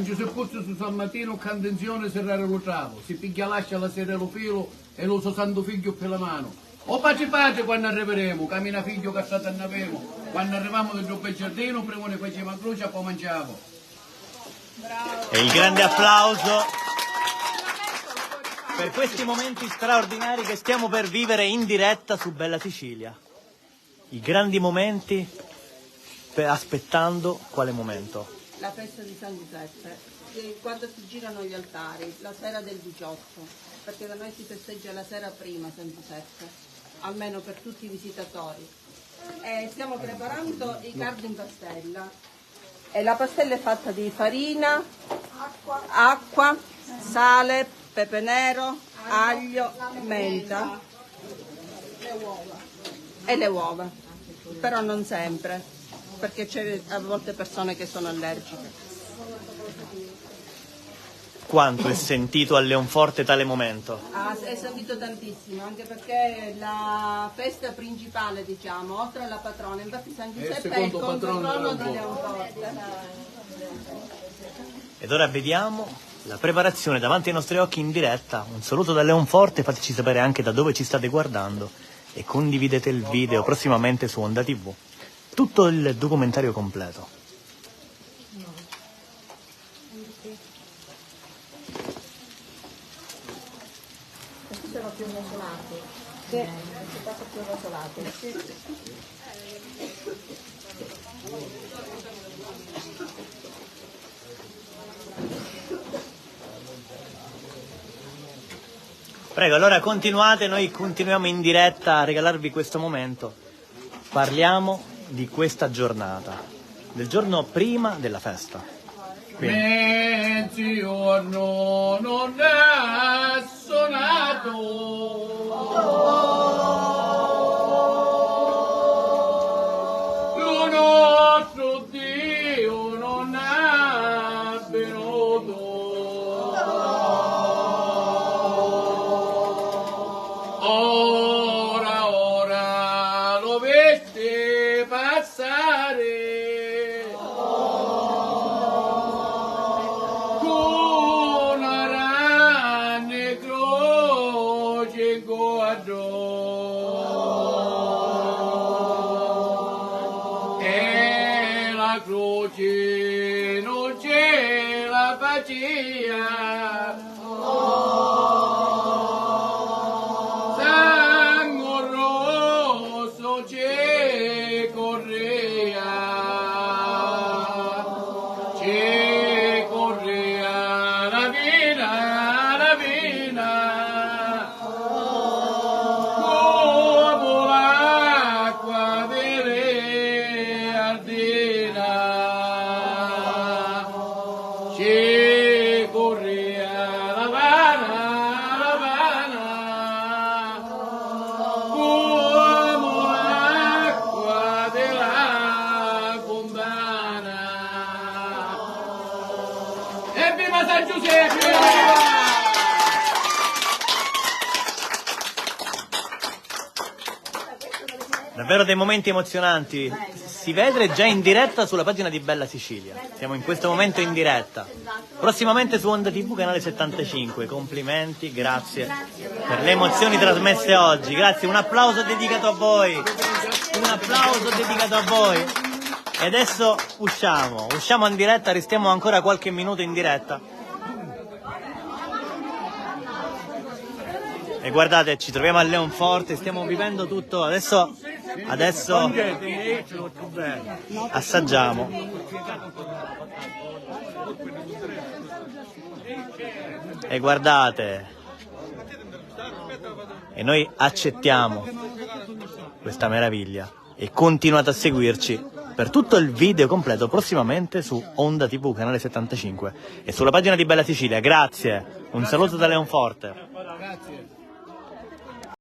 Giuseppuzzo su San Martino, cantenzione serrare lo travo, si piglia lascia la sera lo filo e lo suo santo figlio per la mano. O pace pace quando arriveremo, cammina figlio che state annavemo, quando arriviamo dentro il bel giardino, prima ne facciamo a croce e poi mangiamo. Bravo. E il grande applauso per questi momenti straordinari che stiamo per vivere in diretta su Bella Sicilia. I grandi momenti, aspettando quale momento? La festa di San Giuseppe, quando si girano gli altari, la sera del 18, perché da noi si festeggia la sera prima San Giuseppe, almeno per tutti i visitatori. E stiamo preparando i cardi in pastella. E la pastella è fatta di farina, acqua, sale, pepe nero, aglio, menta e le uova, però non sempre, perché c'è a volte persone che sono allergiche. Quanto è sentito a Leonforte tale momento? È sentito tantissimo, anche perché la festa principale, diciamo, oltre alla patrona, infatti San Giuseppe è il contropatrono di Leonforte. Ed ora vediamo la preparazione davanti ai nostri occhi in diretta. Un saluto da Leonforte, fateci sapere anche da dove ci state guardando e condividete il video prossimamente su Onda TV. Tutto il documentario completo. Questi sono più rosolati. Sì. Questi qua sono più rosolati. Sì. Prego, allora continuate, noi continuiamo in diretta a regalarvi questo momento. Parliamo di questa giornata, del giorno prima della festa. Mezzogiorno non è suonato, il nostro Dio non è venuto. Ora lo vedi passare. E la croce non c'è la pacia, sangue rosso c'è correa, la vina, la vina. Che correa la vana, come l'acqua della fontana. E viva San Giuseppe! Davvero dei momenti emozionanti. Si vede già in diretta sulla pagina di Bella Sicilia. Siamo in questo momento in diretta. Prossimamente su Onda TV, canale 75. Complimenti, grazie per le emozioni trasmesse oggi. Grazie, un applauso dedicato a voi. Un applauso dedicato a voi. E adesso usciamo in diretta, restiamo ancora qualche minuto in diretta. E guardate, ci troviamo a Leonforte, stiamo vivendo tutto. Adesso assaggiamo. E guardate, e noi accettiamo questa meraviglia e continuate a seguirci per tutto il video completo prossimamente su Onda TV canale 75 e sulla pagina di Bella Sicilia. Grazie, un saluto da Leonforte. Grazie.